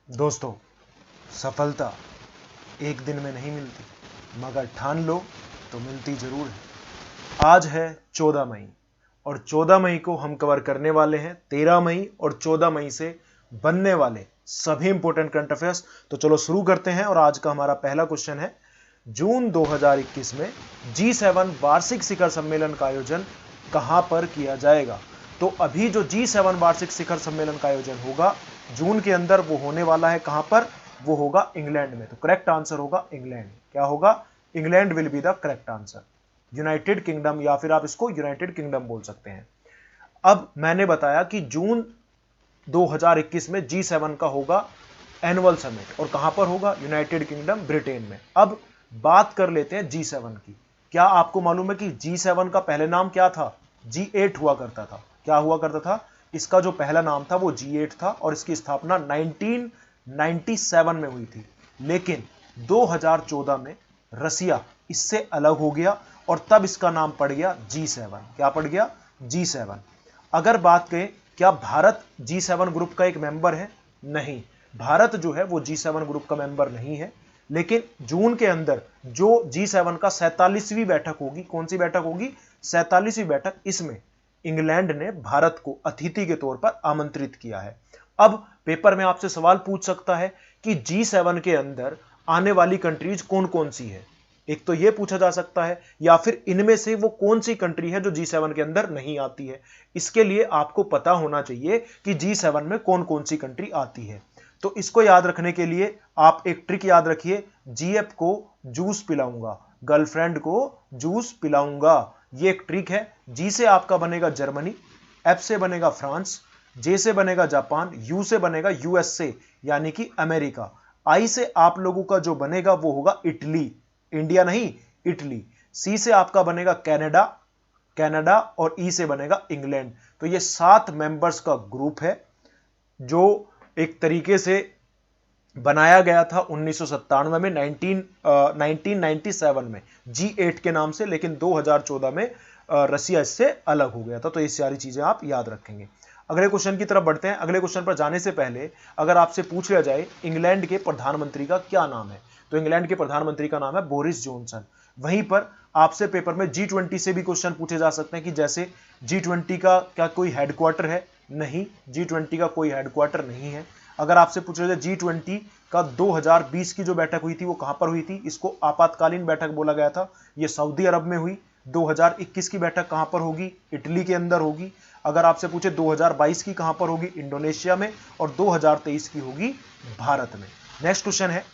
दोस्तों, सफलता एक दिन में नहीं मिलती, मगर ठान लो तो मिलती जरूर है। आज है 14 मई और 14 मई को हम कवर करने वाले हैं 13 मई और 14 मई से बनने वाले सभी इंपॉर्टेंट करंट अफेयर्स। तो चलो शुरू करते हैं और आज का हमारा पहला क्वेश्चन है, जून 2021 में G7 वार्षिक शिखर सम्मेलन का आयोजन कहां पर किया जाएगा। तो अभी जो G7 वार्षिक शिखर सम्मेलन का आयोजन होगा जून के अंदर, वो होने वाला है कहां पर, वो होगा इंग्लैंड में। तो करेक्ट आंसर होगा इंग्लैंड। क्या होगा? England will be the correct answer. United kingdom, या फिर आप इसको यूनाइटेड किंगडम बोल सकते हैं। अब मैंने बताया कि जून 2021 में G7 का होगा एनुअल समिट, और कहां पर होगा? यूनाइटेड किंगडम, ब्रिटेन में। अब बात कर लेते हैं G7 की। क्या आपको मालूम है कि G7 का पहले नाम क्या था? G8 हुआ करता था। क्या हुआ करता था? इसका जो पहला नाम था वो G8 था और इसकी स्थापना 1997 में हुई थी। लेकिन 2014 में रसिया इससे अलग हो गया और तब इसका नाम पड़ गया G7। क्या पड़ गया? G7। अगर बात करें, क्या भारत G7 ग्रुप का एक मेंबर है? नहीं, भारत जो है वो G7 ग्रुप का मेंबर नहीं है। लेकिन जून के अंदर जो G7 का 47वीं बैठक होगी, कौन सी बैठक होगी? 47वीं बैठक। इसमें इंग्लैंड ने भारत को अतिथि के तौर पर आमंत्रित किया है। अब पेपर में आपसे सवाल पूछ सकता है कि G7 के अंदर आने वाली कंट्रीज कौन कौन सी है। एक तो यह पूछा जा सकता है, या फिर इनमें से वो कौन सी कंट्री है जो G7 के अंदर नहीं आती है। इसके लिए आपको पता होना चाहिए कि G7 में कौन कौन सी कंट्री आती है। तो इसको याद रखने के लिए आप एक ट्रिक याद रखिए, जीएफ को जूस पिलाऊंगा, गर्लफ्रेंड को जूस पिलाऊंगा। ये एक ट्रिक है। जी से आपका बनेगा जर्मनी, एफ से बनेगा फ्रांस, जे से बनेगा जापान, यू से बनेगा यूएसए यानी कि अमेरिका, आई से आप लोगों का जो बनेगा वो होगा इटली, इंडिया नहीं इटली, सी से आपका बनेगा कनाडा, कनाडा, और ई से बनेगा इंग्लैंड। तो ये 7 मेंबर्स का ग्रुप है जो एक तरीके से बनाया गया था 1997 में, 1997 में G8 के नाम से। लेकिन 2014 में रसिया इससे अलग हो गया था। तो ये सारी चीजें आप याद रखेंगे। अगले क्वेश्चन की तरफ बढ़ते हैं। अगले क्वेश्चन पर जाने से पहले अगर आपसे पूछ लिया जाए इंग्लैंड के प्रधानमंत्री का क्या नाम है, तो इंग्लैंड के प्रधानमंत्री का नाम है बोरिस जॉनसन। वहीं पर आपसे पेपर में G20 से भी क्वेश्चन पूछे जा सकते हैं कि जैसे G20 का क्या कोई हेडक्वार्टर है? नहीं, G20 का कोई हेडक्वार्टर नहीं है। अगर आपसे पूछा जाए G20 का 2020 की जो बैठक हुई थी वो कहां पर हुई थी? इसको आपातकालीन बैठक बोला गया था। ये सऊदी अरब में हुई। 2021 की बैठक कहां पर होगी? इटली के अंदर होगी। अगर आपसे पूछे 2022 की कहां पर होगी? इंडोनेशिया में। और 2023 की होगी भारत में। नेक्स्ट क्वेश्चन है,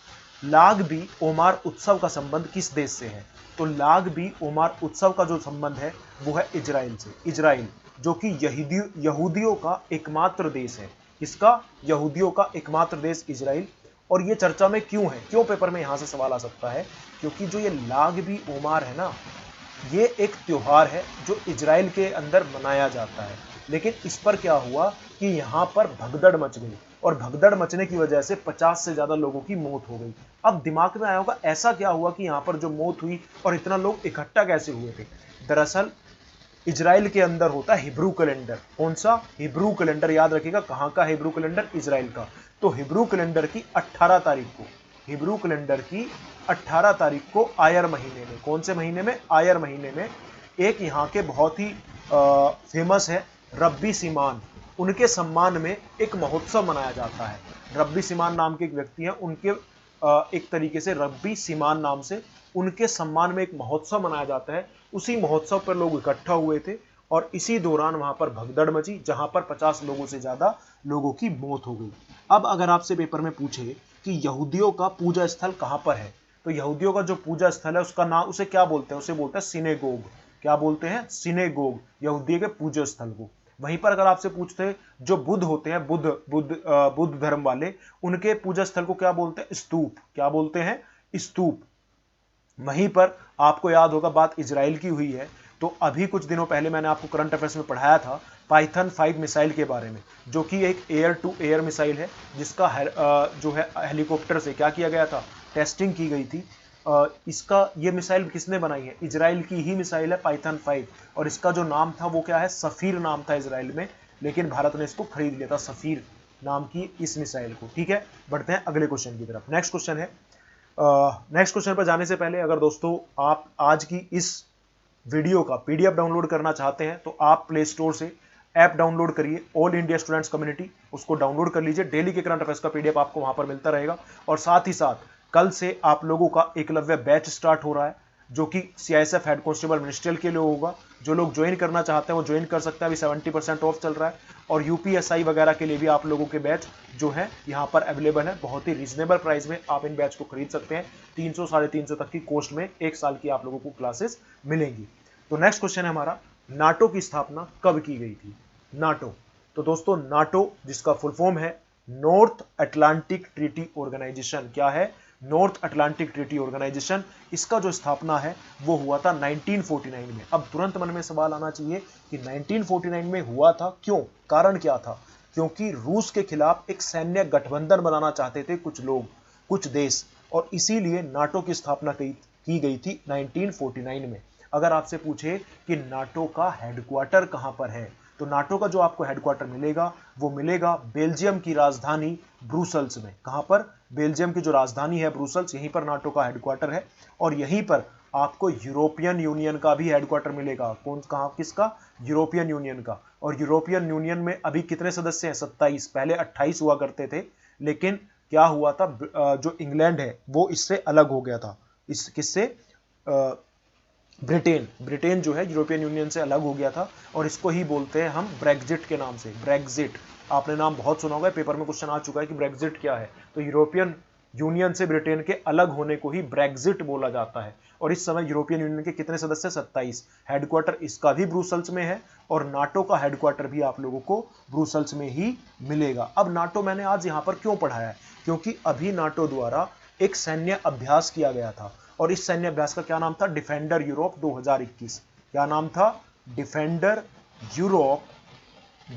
लाग बी ओमार उत्सव का संबंध किस देश से है? तो लाग बी ओमार उत्सव का जो संबंध है वो है इजराइल से। इजराइल जो कि यहूदियों का एकमात्र देश है। इसका यहूदियों का एकमात्र देश इजराइल। और ये चर्चा में क्यों है? क्यों पेपर में यहां से सवाल आ सकता है? क्योंकि जो ये लाग बी ओमार है ना, ये एक त्योहार है जो इजराइल के अंदर मनाया जाता है। लेकिन इस पर क्या हुआ कि यहां पर भगदड़ मच गई, और भगदड़ मचने की वजह से 50 से ज्यादा लोगों की मौत हो गई। अब दिमाग में आया होगा ऐसा क्या हुआ कि यहां पर जो मौत हुई और इतना लोग इकट्ठा कैसे हुए थे। दरअसल इजराइल के अंदर होता है हिब्रू कैलेंडर। कौन सा? Hebrew calendar. याद रखिएगा कहां का हिब्रू कैलेंडर? इजराइल का। तो हिब्रू कैलेंडर की 18 तारीख को, हिब्रू कैलेंडर की 18 तारीख को आयर महीने में, कौन से महीने में? आयर महीने में, एक यहाँ के बहुत ही फेमस है रब्बी सीमान, उनके सम्मान में एक महोत्सव मनाया जाता है। रब्बी सीमान नाम के एक व्यक्ति हैं, उनके एक तरीके से रब्बी सीमान नाम से उनके सम्मान में एक महोत्सव मनाया जाता है। उसी महोत्सव पर लोग इकट्ठा हुए थे और इसी दौरान वहां पर भगदड़ मची, जहां पर 50 लोगों से ज्यादा लोगों की मौत हो गई। अब अगर आपसे पेपर में पूछे कि यहूदियों का पूजा स्थल कहां पर है, तो यहूदियों का जो पूजा स्थल है उसका नाम, उसे क्या बोलते हैं? उसे बोलते हैं सिनेगोग। क्या बोलते हैं? सिनेगोग, यहूदी के पूजा स्थल को। वहीं पर अगर आपसे पूछते हैं जो बुद्ध होते हैं, बुद्ध धर्म वाले, उनके पूजा स्थल को क्या बोलते हैं? स्तूप। क्या बोलते हैं? स्तूप। वहीं पर आपको याद होगा बात इजराइल की हुई है, तो अभी कुछ दिनों पहले मैंने आपको करंट अफेयर्स में पढ़ाया था पाइथन 5 मिसाइल के बारे में, जो कि एक एयर टू एयर मिसाइल है, जिसका जो है हेलीकॉप्टर से क्या किया गया था? टेस्टिंग की गई थी। इसका ये मिसाइल किसने बनाई है? इजराइल की ही मिसाइल है पाइथन 5। और इसका जो नाम था वो क्या है? सफीर नाम था इजराइल में, लेकिन भारत ने इसको खरीद लिया था, सफीर। नाम की इस मिसाइल को। ठीक है, बढ़ते हैं अगले क्वेश्चन की तरफ। नेक्स्ट क्वेश्चन है, नेक्स्ट क्वेश्चन पर जाने से पहले अगर दोस्तों आप आज की इस वीडियो का पीडीएफ डाउनलोड करना चाहते हैं तो आप प्ले स्टोर से ऐप डाउनलोड करिए, ऑल इंडिया स्टूडेंट्स कम्युनिटी, उसको डाउनलोड कर लीजिए। डेली के करंट अफेयर्स का पीडीएफ आपको वहां पर मिलता रहेगा। और साथ ही साथ कल से आप लोगों का एकलव्य बैच स्टार्ट हो रहा है, जो कि सीआईएसएफ हेड कांस्टेबल मिनिस्ट्रियल के लिए होगा। जो लोग ज्वाइन करना चाहते हैं वो ज्वाइन कर सकते हैं, अभी 70% ऑफ चल रहा है। और यूपीएसआई वगैरह के लिए भी आप लोगों के बैच जो है यहाँ पर अवेलेबल है, बहुत ही रीजनेबल प्राइस में आप इन बैच को खरीद सकते हैं। 300 350 तक की कॉस्ट में 1 साल की आप लोगों को क्लासेस मिलेंगी। तो नेक्स्ट क्वेश्चन है हमारा, नाटो की स्थापना कब की गई थी? नाटो, तो दोस्तों नाटो जिसका फुल फॉर्म है नॉर्थ अटलांटिक ट्रीटी ऑर्गेनाइजेशन, क्या है? North Atlantic Treaty Organization. इसका जो स्थापना है वो हुआ था 1949 में। अब तुरंत मन में सवाल आना चाहिए कि 1949 में हुआ था क्यों, कारण क्या था? क्योंकि रूस के खिलाफ एक सैन्य गठबंधन बनाना चाहते थे कुछ लोग, कुछ देश, और इसीलिए नाटो की स्थापना की गई थी 1949 में। अगर आपसे पूछे कि नाटो का हेडक्वार्टर कहां पर है, तो नाटो का जो आपको हेडक्वार्टर मिलेगा वो मिलेगा बेल्जियम की राजधानी ब्रुसेल्स में। कहां पर? बेल्जियम की जो राजधानी है ब्रुसेल्स, यहीं पर नाटो का हेडक्वार्टर है। और यहीं पर आपको यूरोपियन यूनियन का भी हेडक्वार्टर मिलेगा। कौन, कहां, किसका? यूरोपियन यूनियन का। और यूरोपियन यूनियन में अभी कितने सदस्य हैं? 27। पहले 28 हुआ करते थे, लेकिन क्या हुआ था, जो इंग्लैंड है वो इससे अलग हो गया था। इस किससे? ब्रिटेन जो है यूरोपियन यूनियन से अलग हो गया था, और इसको ही बोलते हैं हम ब्रेग्जिट के नाम से। ब्रेग्जिट, आपने नाम बहुत सुना होगा, पेपर में क्वेश्चन आ चुका है कि ब्रेग्जिट क्या है। तो यूरोपियन यूनियन से ब्रिटेन के अलग होने को ही ब्रेग्जिट बोला जाता है। और इस समय यूरोपियन यूनियन के कितने सदस्य? 27। हेडक्वार्टर इसका भी ब्रुसेल्स में है, और नाटो का हेडक्वार्टर भी आप लोगों को ब्रुसेल्स में ही मिलेगा। अब नाटो मैंने आज यहां पर क्यों पढ़ाया है? क्योंकि अभी नाटो द्वारा एक सैन्य अभ्यास किया गया था, और इस सैन्य अभ्यास का क्या नाम था? Defender Europe 2021। क्या नाम था? Defender Europe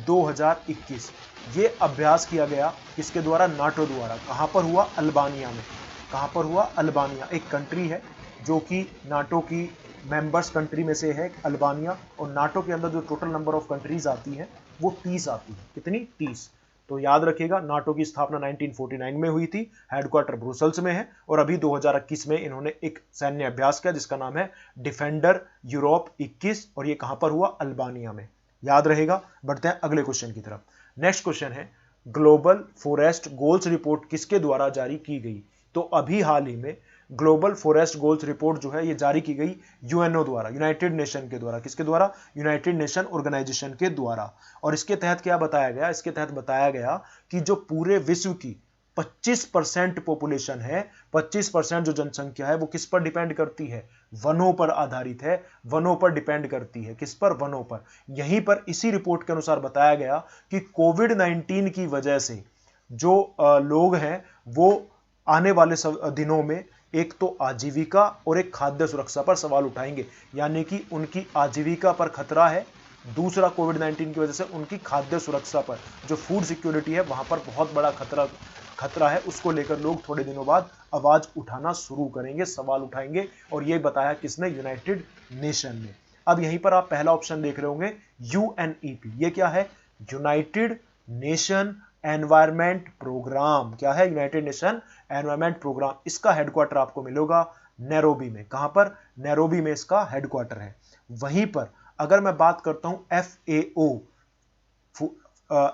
2021। ये अभ्यास किया गया किसके द्वारा? नाटो द्वारा। कहां पर हुआ? अल्बानिया में। कहां पर हुआ? अल्बानिया एक कंट्री है जो कि नाटो की मेंबर्स कंट्री में से है, अल्बानिया। और नाटो के अंदर जो टोटल नंबर ऑफ कंट्रीज आती है वो 30 आती है। कितनी? 30। तो याद रखिएगा, नाटो की स्थापना 1949 में हुई थी, हेडक्वार्टर ब्रुसेल्स में है, और अभी 2021 में इन्होंने एक सैन्य अभ्यास किया जिसका नाम है डिफेंडर यूरोप 21, और ये कहां पर हुआ? अल्बानिया में। याद रहेगा। बढ़ते हैं अगले क्वेश्चन की तरफ। नेक्स्ट क्वेश्चन है, ग्लोबल फॉरेस्ट गोल्स रिपोर्ट किसके द्वारा जारी की गई? तो अभी हाल ही में ग्लोबल फॉरेस्ट गोल्स रिपोर्ट जो है ये जारी की गई यूएनओ द्वारा, यूनाइटेड नेशन के द्वारा। किसके द्वारा? यूनाइटेड नेशन ऑर्गेनाइजेशन के द्वारा। और इसके तहत क्या बताया गया? इसके तहत बताया गया कि जो पूरे विश्व की 25% पॉपुलेशन है, 25% जो जनसंख्या है वो किस पर डिपेंड करती है? वनों पर आधारित है, वनों पर डिपेंड करती है। किस पर? वनों पर। यहीं पर इसी रिपोर्ट के अनुसार बताया गया कि कोविड-19 की वजह से जो लोग हैं वो आने वाले दिनों में एक तो आजीविका और एक खाद्य सुरक्षा पर सवाल उठाएंगे, यानी कि उनकी आजीविका पर खतरा है। दूसरा, कोविड-19 की वजह से उनकी खाद्य सुरक्षा पर, जो फूड सिक्योरिटी है वहां पर बहुत बड़ा खतरा है। उसको लेकर लोग थोड़े दिनों बाद आवाज उठाना शुरू करेंगे, सवाल उठाएंगे। और ये बताया किसने? यूनाइटेड नेशन ने। अब यहीं पर आप पहला ऑप्शन देख रहे होंगे, यूएनईपी। ये क्या है? United Nation Environment Programme. क्या है? United Nation Environment Programme. इसका हेडक्वार्टर आपको मिलेगा नैरोबी में। कहां पर? नैरोबी में इसका हेडक्वार्टर है। वहीं पर अगर मैं बात करता हूं एफएओ,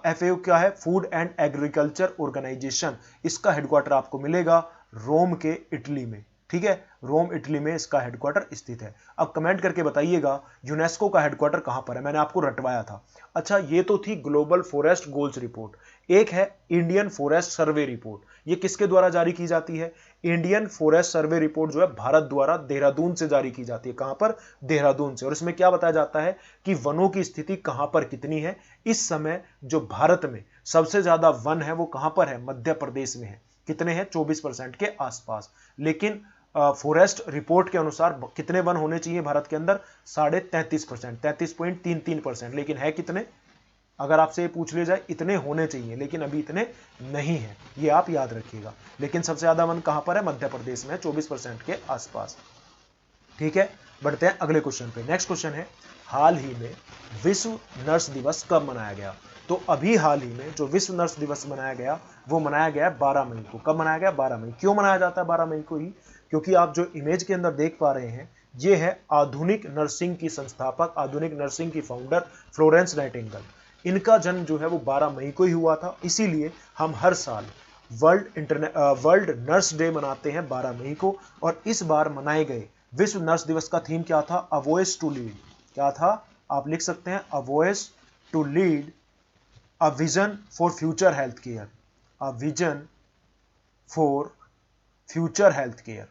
एफएओ क्या है? Food and agriculture organization. इसका हेडक्वार्टर आपको मिलेगा रोम के इटली में। ठीक है, रोम इटली में इसका हेडक्वार्टर स्थित है। अब कमेंट करके बताइएगा यूनेस्को का हेडक्वार्टर कहां पर है? मैंने आपको रटवाया था। अच्छा, ये तो थी ग्लोबल फॉरेस्ट गोल्स रिपोर्ट। एक है इंडियन फॉरेस्ट सर्वे रिपोर्ट। ये किसके द्वारा जारी की जाती है? इंडियन फॉरेस्ट सर्वे रिपोर्ट जो है भारत द्वारा देहरादून से जारी की जाती है। कहां पर? देहरादून से। और इसमें क्या बताया जाता है कि वनों की स्थिति कहां पर कितनी है। इस समय जो भारत में सबसे ज्यादा वन है वो कहां पर है? मध्य प्रदेश में है। कितने हैं? 24% के आसपास। लेकिन फॉरेस्ट रिपोर्ट के अनुसार कितने वन होने चाहिए भारत के अंदर? 33.5%, 33.33%। लेकिन है कितने? अगर आपसे ये पूछ लिया जाए, इतने होने चाहिए, लेकिन अभी इतने नहीं है, ये आप याद रखिएगा। लेकिन सबसे ज्यादा वन कहां पर है? मध्य प्रदेश में, 24% के आसपास। ठीक है, बढ़ते हैं अगले क्वेश्चन पे। नेक्स्ट क्वेश्चन है, हाल ही में विश्व नर्स दिवस कब मनाया गया? तो अभी हाल ही में जो विश्व नर्स दिवस मनाया गया वो मनाया गया 12 मई को। कब मनाया गया? 12 मई। क्यों मनाया जाता है 12 मई को ही? क्योंकि आप जो इमेज के अंदर देख पा रहे हैं ये है आधुनिक नर्सिंग की संस्थापक, आधुनिक नर्सिंग की फाउंडर फ्लोरेंस नाइटिंगेल। इनका जन्म जो है वो 12 मई को ही हुआ था, इसीलिए हम हर साल वर्ल्ड नर्स डे मनाते हैं 12 मई को। और इस बार मनाए गए विश्व नर्स दिवस का थीम क्या था? A voice to lead. क्या था? आप लिख सकते हैं a voice to lead, a vision for future health care, a vision for future health care.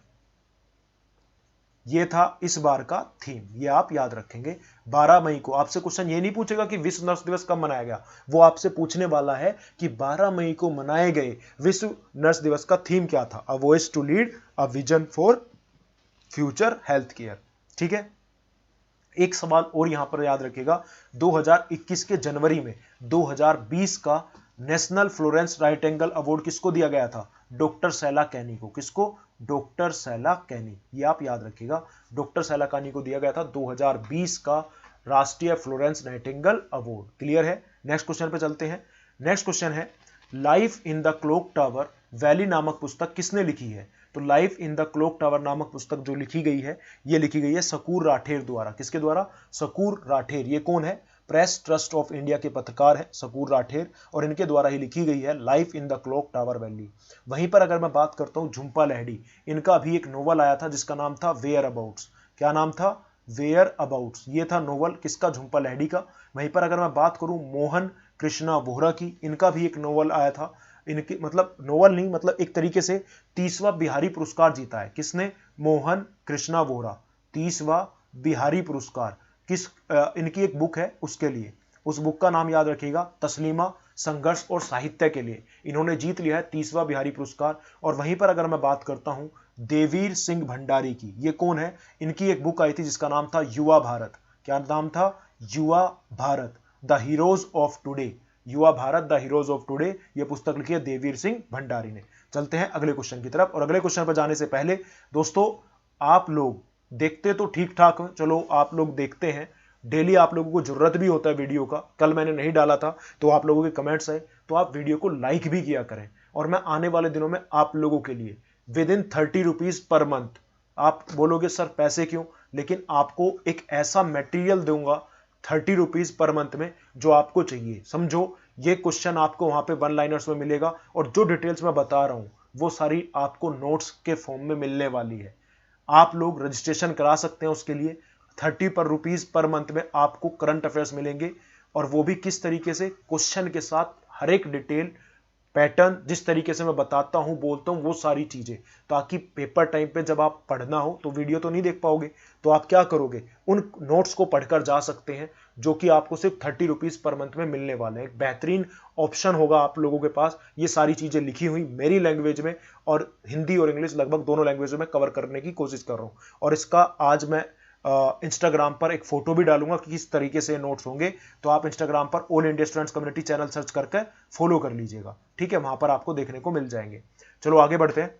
ये था इस बार का थीम, ये आप याद रखेंगे। 12 मई को आपसे क्वेश्चन ये नहीं पूछेगा कि विश्व नर्स दिवस कब मनाया गया, वो आपसे पूछने वाला है कि 12 मई को मनाए गए विश्व नर्स दिवस का थीम क्या था? A voice to lead, a vision for future health care. ठीक है। एक सवाल और यहां पर याद रखिएगा, 2021 के जनवरी में 2020 का नेशनल फ्लोरेंस नाइटिंगेल अवार्ड किसको दिया गया था? डॉक्टर सैला कैनी को। किसको? डॉक्टर सैला कैनी। ये आप याद रखिएगा, डॉक्टर सैला कैनी को दिया गया था 2020 का राष्ट्रीय फ्लोरेंस नाइटिंगेल अवार्ड। क्लियर है? नेक्स्ट क्वेश्चन पे चलते हैं। नेक्स्ट क्वेश्चन है, life in the clock tower valley नामक पुस्तक किसने लिखी है? तो life in the clock tower नामक पुस्तक जो लिखी गई है, ये लिखी गई है सकूर राठेर द्वारा। किसके द्वारा? सकूर राठेर। ये कौन है? प्रेस ट्रस्ट ऑफ इंडिया के पत्रकार है सकूर राठेर, और इनके द्वारा ही लिखी गई है life in the clock tower valley. वहीं पर अगर मैं बात करता हूं झुंपा लाहिड़ी, इनका भी एक नोवेल आया था जिसका नाम था वेयर अबाउट्स। क्या नाम था? Whereabouts. ये था नोवेल किसका? झुंपा लाहिड़ी का। वहीं पर अगर मैं बात करूं मोहन कृष्णा वोहरा की, इनका भी एक नोवेल आया था। इनकी मतलब नोवेल नहीं, मतलब एक तरीके से 30वां बिहारी पुरस्कार जीता है। किसने? मोहन कृष्णा वोहरा। 30वां बिहारी पुरस्कार किस इनकी एक बुक है उसके लिए। उस बुक का नाम याद रखिएगा, तस्लीमा संघर्ष और साहित्य के लिए इन्होंने जीत लिया है 30वां बिहारी पुरस्कार। और वहीं पर अगर मैं बात करता हूं देवीर सिंह भंडारी की, ये कौन है? इनकी एक बुक आई थी जिसका नाम था युवा भारत। क्या नाम था? Yuva Bharat, the heroes of today. Yuva Bharat, the heroes of today, ये पुस्तक लिखी है देवीर सिंह भंडारी ने। चलते हैं अगले क्वेश्चन की तरफ। और अगले क्वेश्चन पर जाने से पहले दोस्तों, आप लोग देखते तो ठीक ठाक, चलो आप लोग देखते हैं, डेली आप लोगों को जरूरत भी होता है वीडियो का। कल मैंने नहीं डाला था तो आप लोगों के कमेंट्स आए, तो आप वीडियो को लाइक भी किया करें। और मैं आने वाले दिनों में आप लोगों के लिए with in 30 rupees per month, आप बोलोगे सर पैसे क्यों, लेकिन आपको एक ऐसा मटेरियल दूंगा 30 रुपीज पर मंथ में जो आपको चाहिए। समझो, ये क्वेश्चन आपको वहां पे वन लाइनर्स में मिलेगा, और जो डिटेल्स मैं बता रहा हूं वो सारी आपको नोट्स के फॉर्म में मिलने वाली है। आप लोग रजिस्ट्रेशन करा सकते हैं उसके लिए। 30 पर रुपीज पर मंथ में आपको करंट अफेयर्स मिलेंगे, और वो भी किस तरीके से? क्वेश्चन के साथ, हर एक डिटेल पैटर्न जिस तरीके से मैं बताता हूं, बोलता हूं, वो सारी चीजें, ताकि पेपर टाइम पे जब आप पढ़ना हो तो वीडियो तो नहीं देख पाओगे, तो आप क्या करोगे? उन नोट्स को पढ़कर जा सकते हैं जो कि आपको सिर्फ 30 रुपीज पर मंथ में मिलने वाले हैं। एक बेहतरीन ऑप्शन होगा आप लोगों के पास। ये सारी चीजें लिखी हुई मेरी लैंग्वेज में, और हिंदी और इंग्लिश लगभग दोनों लैंग्वेजों में कवर करने की कोशिश कर रहा हूं। और इसका आज मैं इंस्टाग्राम पर एक फोटो भी डालूंगा कि किस तरीके से नोट्स होंगे, तो आप इंस्टाग्राम पर all India students community channel search करके फॉलो कर लीजिएगा। ठीक है, वहां पर आपको देखने को मिल जाएंगे। चलो आगे बढ़ते हैं।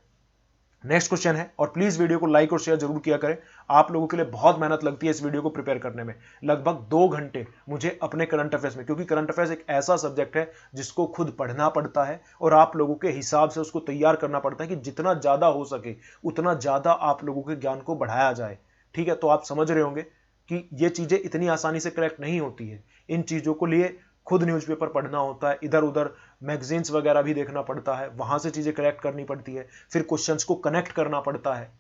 नेक्स्ट क्वेश्चन है, और प्लीज वीडियो को लाइक और शेयर जरूर किया करें। आप लोगों के लिए बहुत मेहनत लगती है इस वीडियो को प्रिपेयर करने में। लगभग 2 घंटे मुझे अपने करंट अफेयर्स में, क्योंकि करंट अफेयर्स एक ऐसा सब्जेक्ट है जिसको खुद पढ़ना पड़ता है और आप लोगों के हिसाब से उसको तैयार करना पड़ता है कि जितना ज्यादा हो सके उतना ज्यादा आप लोगों के ज्ञान को बढ़ाया जाए। ठीक है, तो आप समझ रहे होंगे कि ये चीजें इतनी आसानी से करेक्ट नहीं होती है। इन चीजों को लिए खुद न्यूज़पेपर पढ़ना होता है, इधर उधर मैगजीन्स वगैरह भी देखना पड़ता है, वहां से चीजें करेक्ट करनी पड़ती है, फिर क्वेश्चंस को कनेक्ट करना पड़ता है।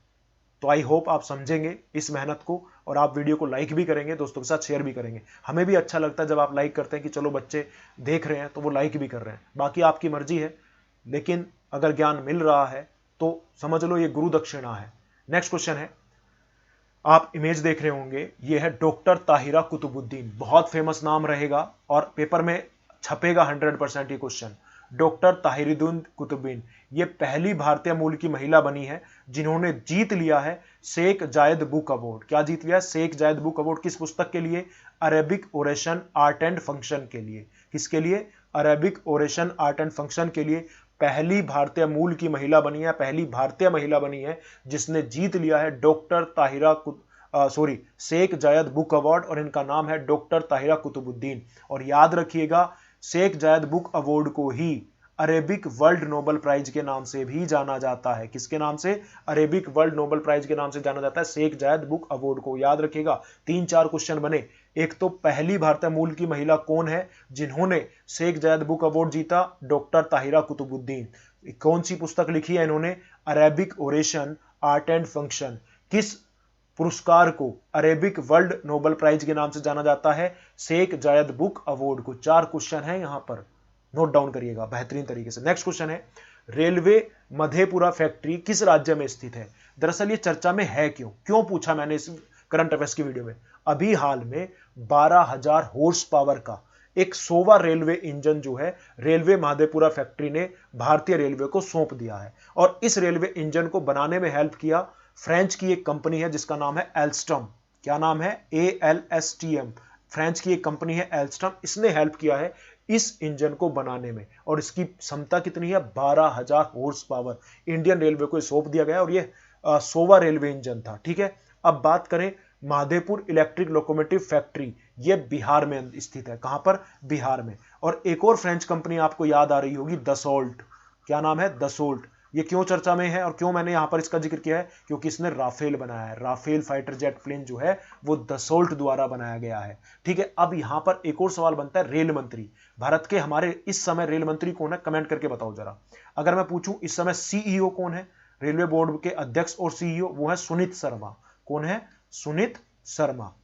तो आई होप आप समझेंगे इस मेहनत को, और आप वीडियो को लाइक भी करेंगे, दोस्तों के साथ शेयर भी करेंगे। हमें भी अच्छा लगता है जब आप लाइक करते हैं कि चलो बच्चे देख रहे हैं तो वो लाइक भी कर रहे हैं। बाकी आपकी मर्जी है, लेकिन अगर ज्ञान मिल रहा है तो समझ लो ये गुरु दक्षिणा है। नेक्स्ट क्वेश्चन है, आप इमेज देख रहे होंगे, ये है डॉक्टर ताहिरा कुतुबुद्दीन। बहुत फेमस नाम रहेगा और पेपर में छपेगा 100% ये क्वेश्चन। डॉक्टर ताहिरुद्दीन कुतुबुद्दीन ये पहली भारतीय मूल की महिला बनी है जिन्होंने जीत लिया है शेख जायद बुक अवार्ड। क्या जीत लिया? शेख जायद बुक अवार्ड। किस पुस्तक के लिए? Arabic oration art and function के लिए। किसके लिए? Arabic oration art and function के लिए पहली भारतीय मूल की महिला बनी है, पहली भारतीय महिला बनी है जिसने जीत लिया है डॉक्टर ताहिरा शेख जायद बुक अवार्ड, और इनका नाम है डॉक्टर ताहिरा कुतुबुद्दीन। और याद रखिएगा शेख जायद बुक अवार्ड को ही अरेबिक वर्ल्ड नोबेल प्राइज के नाम से भी जाना जाता है। किसके नाम से? अरेबिक वर्ल्ड नोबेल प्राइज के नाम से जाना जाता है शेख जायद बुक अवार्ड को। याद रखिएगा, 3-4 क्वेश्चन बने। एक तो पहली भारतीय मूल की महिला कौन है जिन्होंने शेख जायद बुक अवार्ड जीता? डॉक्टर ताहिरा कुतुबुद्दीन। कौन सी पुस्तक लिखी है इन्होंने? Arabic oration art and function. किस पुरस्कार को अरेबिक वर्ल्ड नोबेल प्राइज के नाम से जाना जाता है? शेख जायद बुक अवार्ड को। 4 क्वेश्चन है यहां पर, नोट डाउन करिएगा बेहतरीन तरीके से। नेक्स्ट क्वेश्चन है, रेलवे मधेपुरा फैक्ट्री किस राज्य में स्थित है? दरअसल ये चर्चा में है क्यों पूछा मैंने इस करंट अफेयर्स की वीडियो में। अभी हाल में 12,000 हॉर्स पावर का एक सोवा रेलवे इंजन जो है रेलवे मधेपुरा फैक्ट्री ने भारतीय रेलवे को सौंप दिया है। और इस रेलवे इंजन को बनाने में हेल्प किया फ्रेंच की एक कंपनी है जिसका नाम है एल्स्टम। क्या नाम है? ALSTM। फ्रेंच की एक कंपनी है एल्स्टम, इसने हेल्प किया है इस इंजन को बनाने में। और इसकी क्षमता कितनी है? 12,000 हॉर्स पावर। इंडियन रेलवे को सौंप दिया गया और ये सोवा रेलवे इंजन था। ठीक है, अब बात करें माधेपुर इलेक्ट्रिक लोकोमोटिव फैक्ट्री, ये बिहार में स्थित है। कहां पर? बिहार में। और एक और फ्रेंच कंपनी आपको याद आ रही होगी, दसोल्ट। क्या नाम है? दसोल्ट। ये क्यों चर्चा में है और क्यों मैंने यहां पर इसका जिक्र किया है? क्योंकि इसने राफेल बनाया है। राफेल फाइटर जेट प्लेन जो है वो दसोल्ट द्वारा बनाया गया है। ठीक है, अब यहां पर एक और सवाल बनता है, रेल मंत्री भारत के हमारे इस समय रेल मंत्री कौन है? कमेंट करके बताओ जरा। अगर मैं पूछूं इस समय CEO कौन है? रेलवे बोर्ड के अध्यक्ष और CEO वो है सुनीत शर्मा। कौन है? सुनीत शर्मा।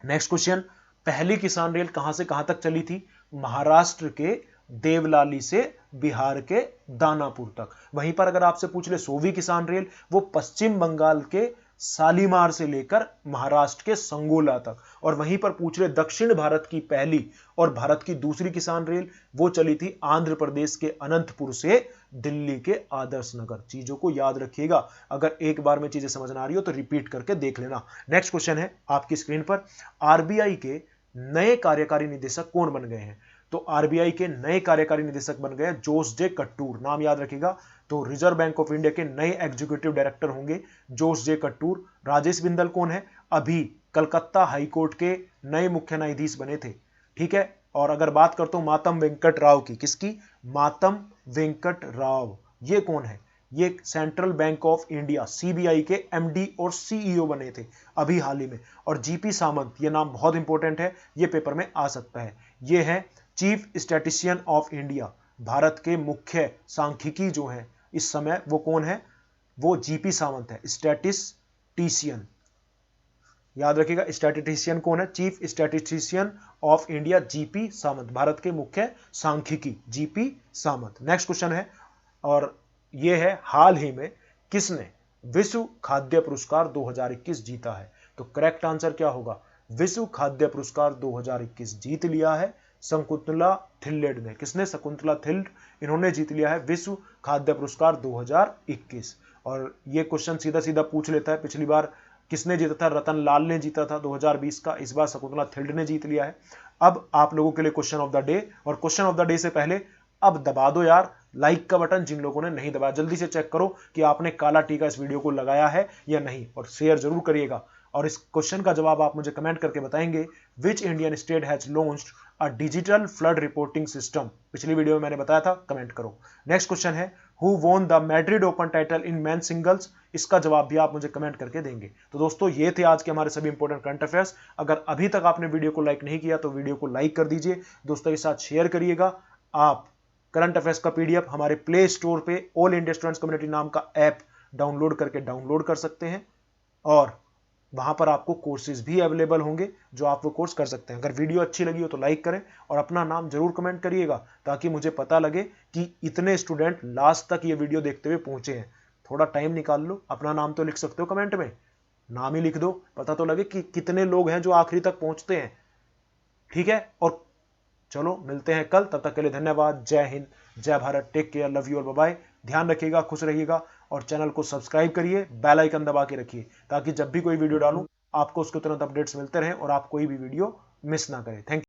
नेक्स्ट क्वेश्चन, पहली किसान रेल कहां से कहां तक चली थी? महाराष्ट्र के देवलाली से बिहार के दानापुर तक। वहीं पर अगर आपसे पूछ ले 100वीं किसान रेल, वो पश्चिम बंगाल के शालीमार से लेकर महाराष्ट्र के संगोला तक। और वहीं पर पूछ ले दक्षिण भारत की पहली और भारत की दूसरी किसान रेल, वो चली थी आंध्र प्रदेश के अनंतपुर से दिल्ली के आदर्श नगर। चीजों को याद रखिएगा, अगर एक बार में चीजें समझ ना आ रही हो तो रिपीट करके देख लेना। नेक्स्ट क्वेश्चन है आपकी स्क्रीन पर, RBI के नए कार्यकारी निदेशक कौन बन गए हैं? तो RBI के नए कार्यकारी निदेशक बन गए जोस जे कट्टूर। नाम याद रखिएगा। तो रिजर्व बैंक ऑफ इंडिया के नए एग्जीक्यूटिव डायरेक्टर होंगे जोस जे कट्टूर। राजेश बिंदल कौन है? अभी कलकत्ता हाईकोर्ट के नए मुख्य न्यायाधीश बने थे। ठीक है, और अगर बात करता हूं मातम वेंकट राव की, किसकी? मातम वेंकट राव। ये कौन है? ये central bank of India CBI के MD और CEO बने थे अभी हाल ही में। और GP सामंत, ये नाम बहुत इंपॉर्टेंट है, ये पेपर में आ सकता है। ये है chief statistician of India. Bharat के मुख्य सांख्यिकी जो है इस समय वो कौन है? वो GP सामंत है, स्टैटिस्टिशियन। याद रखिएगा, स्टैटिस्टिशियन कौन है? Chief statistician of India GP सामंत। भारत के मुख्य सांख्यिकी GP सामंत। नेक्स्ट क्वेश्चन है, और ये है हाल ही में किसने विश्व खाद्य पुरस्कार 2021 जीता है? तो करेक्ट आंसर क्या होगा? विश्व खाद्य पुरस्कार 2021 जीत लिया है शकुंतला थिल्ड ने। किसने? शकुंतला थिल्ड, इन्होंने जीत लिया है विश्व खाद्य पुरस्कार 2021। और ये क्वेश्चन सीधा सीधा पूछ लेता है, पिछली बार किसने जीता था? रतन लाल ने जीता था 2020 का, इस बार शकुंतला थिल्ड ने जीत लिया है। अब आप लोगों के लिए क्वेश्चन ऑफ द डे, और क्वेश्चन ऑफ द डे से पहले अब दबा दो यार लाइक का बटन, जिन लोगों ने नहीं दबाया जल्दी से चेक करो कि आपने काला टीका इस वीडियो को लगाया है या नहीं, और शेयर जरूर करिएगा। और इस क्वेश्चन का जवाब आप मुझे कमेंट करके बताएंगे, which Indian state has launched a digital flood reporting system? पिछली वीडियो में मैंने बताया था, कमेंट करो। नेक्स्ट क्वेश्चन है, who won the Madrid open title in main singles? इसका जवाब भी आप मुझे कमेंट करके देंगे। तो दोस्तों ये थे आज के हमारे सभी इंपॉर्टेंट करंट अफेयर्स। अगर अभी तक आपने वीडियो को लाइक नहीं किया तो वीडियो को लाइक कर दीजिए, दोस्तों के साथ शेयर करिएगा। आप करंट अफेयर्स का PDF हमारे प्ले स्टोर पे ऑल इंडिया स्टूडेंट्स कम्युनिटी नाम का ऐप डाउनलोड करके डाउनलोड कर सकते हैं, और वहां पर आपको कोर्सेज भी अवेलेबल होंगे जो आप वो कोर्स कर सकते हैं। अगर वीडियो अच्छी लगी हो तो लाइक करें और अपना नाम जरूर कमेंट करिएगा, ताकि मुझे पता लगे कि इतने स्टूडेंट लास्ट तक ये वीडियो देखते हुए पहुंचे हैं। थोड़ा टाइम निकाल लो, अपना नाम तो लिख सकते हो कमेंट में, नाम ही लिख दो, पता तो लगे कि कितने लोग हैं जो आखिरी तक पहुंचते हैं। ठीक है, और चलो मिलते हैं कल, तब तक के लिए धन्यवाद। जय हिंद, जय Bharat, take care, love you और बाय बाय। ध्यान रखिएगा, खुश रहिएगा, और चैनल को सब्सक्राइब करिए, बेल आइकन दबा के रखिए, ताकि जब भी कोई वीडियो डालूं आपको उसके तुरंत अपडेट्स मिलते रहें और आप कोई भी वीडियो मिस ना करें। Thank you.